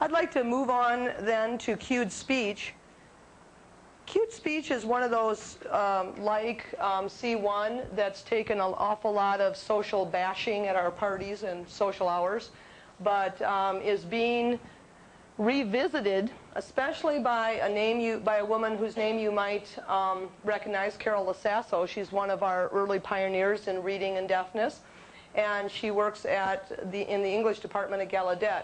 I'd like to move on then to cued speech. Cued speech is one of those, C1, that's taken an awful lot of social bashing at our parties and social hours, but is being revisited, especially by a woman whose name you might recognize, Carol Lasasso. She's one of our early pioneers in reading and deafness, and she works in the English department at Gallaudet.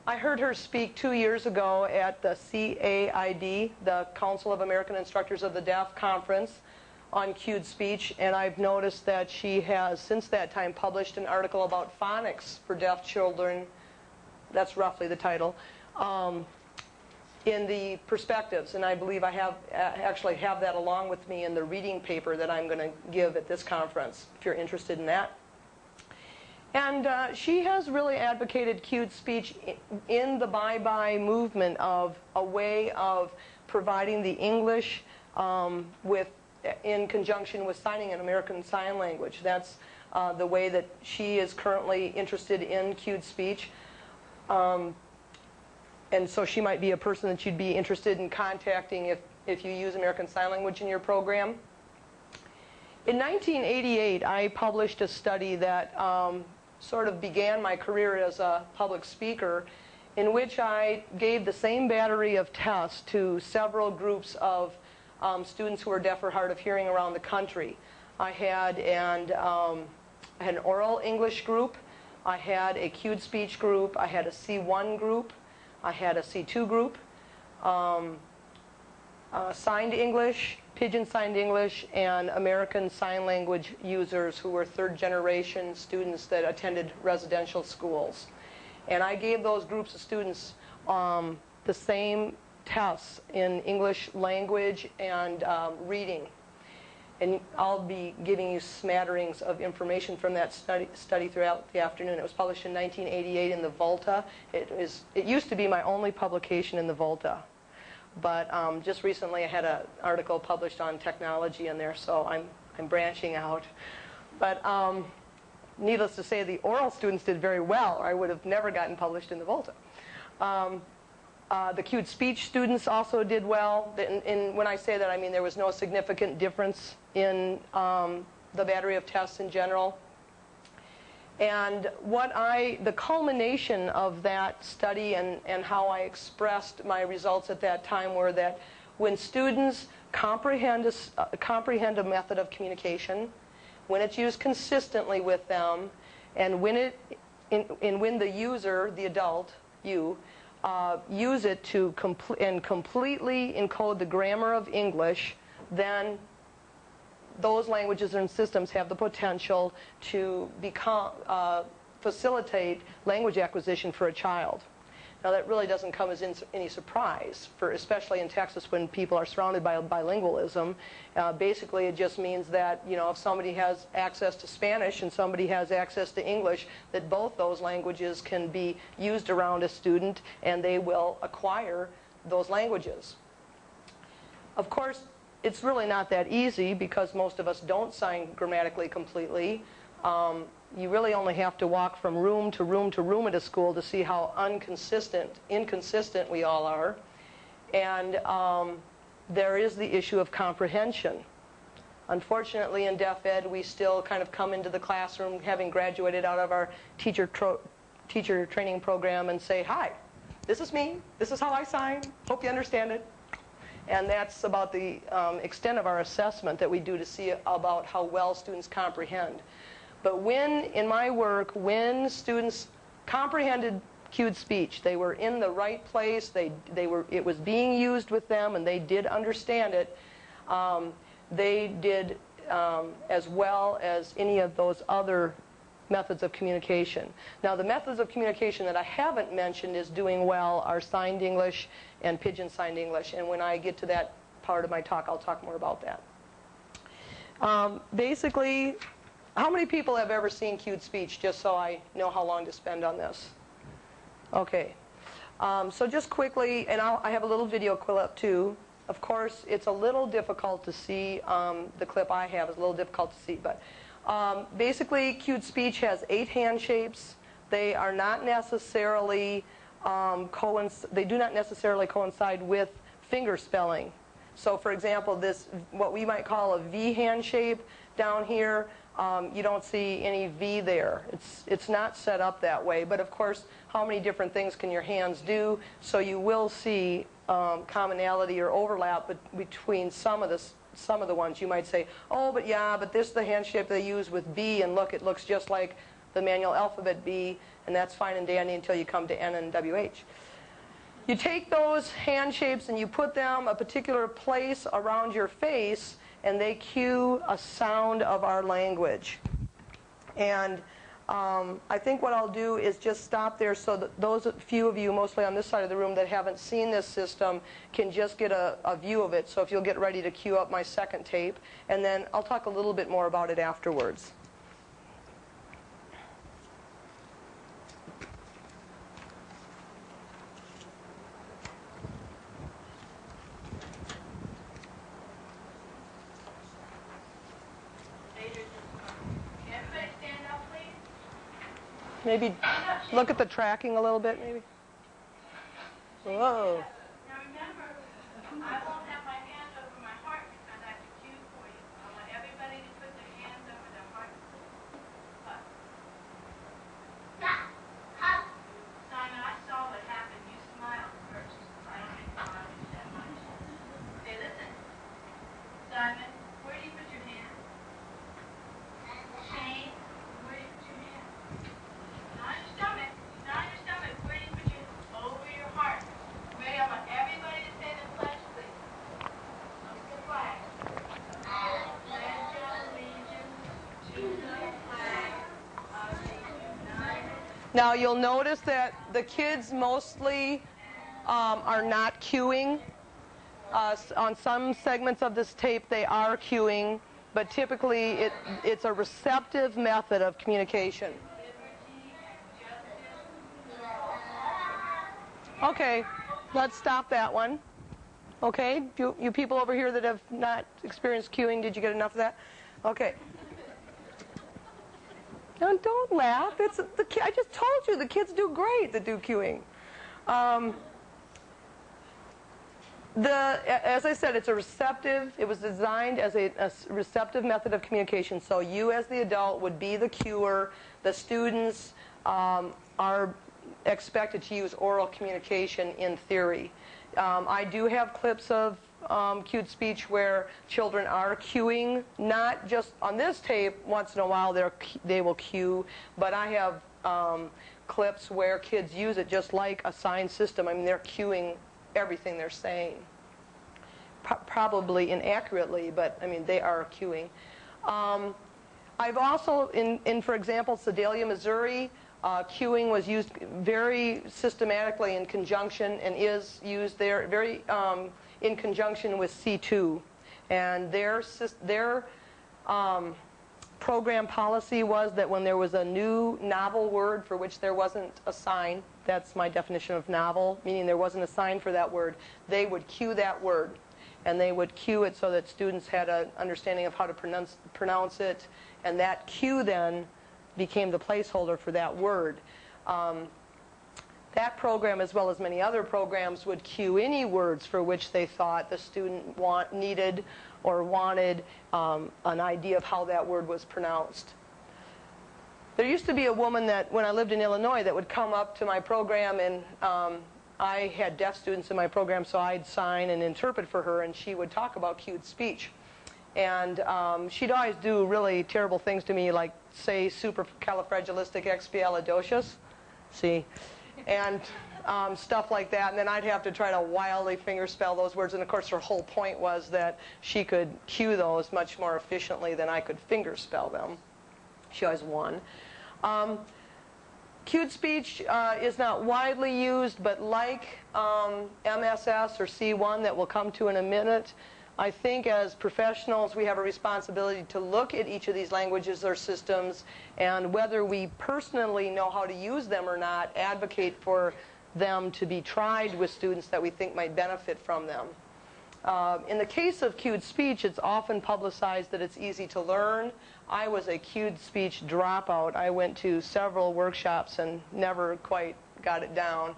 I heard her speak 2 years ago at the CAID, the Council of American Instructors of the Deaf conference on cued speech, and I've noticed that she has, since that time, published an article about phonics for deaf children. That's roughly the title. In the Perspectives, and I believe I actually have that along with me in the reading paper that I'm going to give at this conference, if you're interested in that. And she has really advocated cued speech in the Bye-Bye movement of a way of providing the English in conjunction with signing an American Sign Language. That's the way that she is currently interested in cued speech. And so she might be a person that you'd be interested in contacting if you use American Sign Language in your program. In 1988, I published a study that sort of began my career as a public speaker, in which I gave the same battery of tests to several groups of students who are deaf or hard of hearing around the country. I had an oral English group, I had a cued speech group, I had a C1 group, I had a C2 group, signed English, Pidgin Signed English, and American Sign Language users who were third-generation students that attended residential schools. And I gave those groups of students the same tests in English language and reading. And I'll be giving you smatterings of information from that study throughout the afternoon. It was published in 1988 in the Volta. It used to be my only publication in the Volta. But just recently I had an article published on technology in there, so I'm branching out. But needless to say, the oral students did very well, or I would have never gotten published in the Volta. The cued speech students also did well. When I say that, I mean there was no significant difference in the battery of tests in general. And the culmination of that study and how I expressed my results at that time were that when students comprehend a method of communication, when it's used consistently with them, and when the user, the adult, you, use it to completely encode the grammar of English, then those languages and systems have the potential to facilitate language acquisition for a child. Now that really doesn't come as any surprise, especially in Texas when people are surrounded by bilingualism. Basically it just means that, you know, if somebody has access to Spanish and somebody has access to English, that both those languages can be used around a student and they will acquire those languages. Of course, it's really not that easy because most of us don't sign grammatically completely. You really only have to walk from room to room to room at a school to see how inconsistent we all are. And there is the issue of comprehension. Unfortunately, in deaf ed, we still kind of come into the classroom having graduated out of our teacher training program and say, "Hi, this is me. This is how I sign. Hope you understand it." And that's about the extent of our assessment that we do to see about how well students comprehend. But in my work, when students comprehended cued speech, they were in the right place, it was being used with them, and they did understand it, they did as well as any of those other methods of communication. Now, the methods of communication that I haven't mentioned is doing well are signed English and Pidgin Signed English. And when I get to that part of my talk, I'll talk more about that. Basically, how many people have ever seen cued speech, just so I know how long to spend on this? Okay. So just quickly, and I have a little video clip too. Of course, it's a little difficult to see. The clip I have is a little difficult to see, but basically, cued speech has 8 hand shapes. They are not necessarily they do not necessarily coincide with finger spelling. So for example, this, what we might call a V hand shape down here, you don't see any V there. It's not set up that way. But of course, how many different things can your hands do? So you will see commonality or overlap between some of the ones. You might say, oh, but this is the hand shape they use with B, and look, it looks just like the manual alphabet B, and that's fine and dandy until you come to N and WH. You take those hand shapes and you put them a particular place around your face, and they cue a sound of our language. And I think what I'll do is just stop there so that those few of you, mostly on this side of the room, that haven't seen this system can just get a view of it. So if you'll get ready to cue up my second tape, and then I'll talk a little bit more about it afterwards. Maybe look at the tracking a little bit, maybe. Whoa. Now remember, I won't have my hand over my heart because I have to cue for you. I want everybody to put their hands over their heart. Simon, I saw what happened. You smiled first. I don't think you smiled that much. Okay, listen. Simon, where do you put your hand? Shane, where do you put your hand? Not your stomach. Not your stomach. Where do you put your over your heart? Ready? I want everybody to say the pledge, please. Look at the flag. I pledge allegiance to the flag of the United. Now you'll notice that the kids mostly are not cueing. On some segments of this tape they are cueing, but typically it's a receptive method of communication. Okay, let's stop that one. Okay, you people over here that have not experienced cueing, did you get enough of that? Okay. No, don't laugh. I just told you the kids do great that do cueing. As I said, it was designed as a receptive method of communication. So you as the adult would be the cuer. The students are expected to use oral communication in theory. I do have clips of cued speech where children are cueing, not just on this tape. Once in a while they will cue, but I have clips where kids use it just like a sign system. I mean, they're cueing everything they're saying. Probably inaccurately, but I mean, they are cueing. I've also, for example, Sedalia, Missouri, cueing was used very systematically in conjunction, and is used there very in conjunction with C2. And their program policy was that when there was a new novel word for which there wasn't a sign, that's my definition of novel, meaning there wasn't a sign for that word, they would cue that word. And they would cue it so that students had an understanding of how to pronounce it, and that cue then became the placeholder for that word. That program, as well as many other programs, would cue any words for which they thought the student needed or wanted an idea of how that word was pronounced. There used to be a woman that, when I lived in Illinois, that would come up to my program, and I had deaf students in my program, so I'd sign and interpret for her, and she would talk about cued speech. And she'd always do really terrible things to me, like say supercalifragilisticexpialidocious, see, and stuff like that. And then I'd have to try to wildly fingerspell those words. And of course, her whole point was that she could cue those much more efficiently than I could fingerspell them. She always won. Cued speech is not widely used, but like MSS or C1 that we'll come to in a minute, I think as professionals we have a responsibility to look at each of these languages or systems, and whether we personally know how to use them or not, advocate for them to be tried with students that we think might benefit from them. In the case of cued speech, it's often publicized that it's easy to learn. I was a cued speech dropout. I went to several workshops and never quite got it down.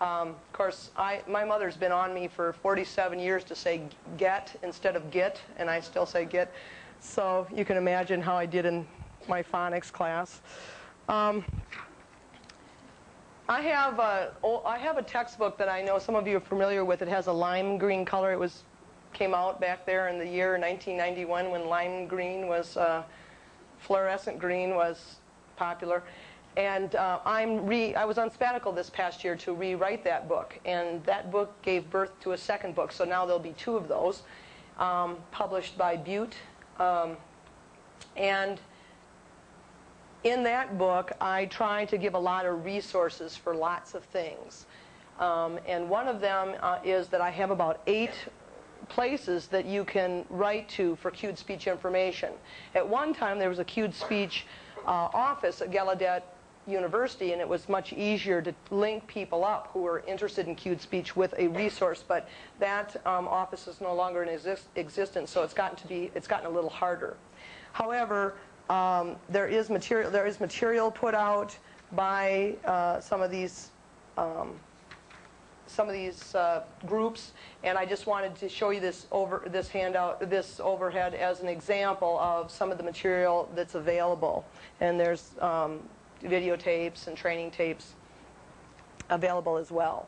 Of course, my mother's been on me for 47 years to say get instead of get, and I still say get. So you can imagine how I did in my phonics class. I have a textbook that I know some of you are familiar with. It has a lime green color. It came out back there in the year 1991 when lime green was, fluorescent green was popular. And I was on sabbatical this past year to rewrite that book. And that book gave birth to a second book. So now there'll be 2 of those, published by Butte. And in that book, I try to give a lot of resources for lots of things. And one of them is that I have about 8 places that you can write to for cued speech information. At one time, there was a cued speech office at Gallaudet University, and it was much easier to link people up who were interested in cued speech with a resource. But that office is no longer in existence, so it's gotten a little harder. However, there is material put out by some of these groups, and I just wanted to show you this overhead as an example of some of the material that's available. And there's videotapes and training tapes available as well.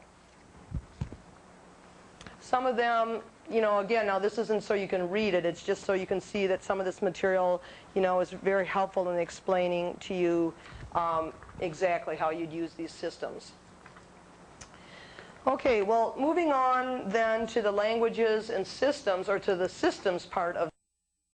Some of them, again, now this isn't so you can read it, it's just so you can see that some of this material, is very helpful in explaining to you exactly how you'd use these systems. Okay, well, moving on then to the languages and systems, or to the systems part of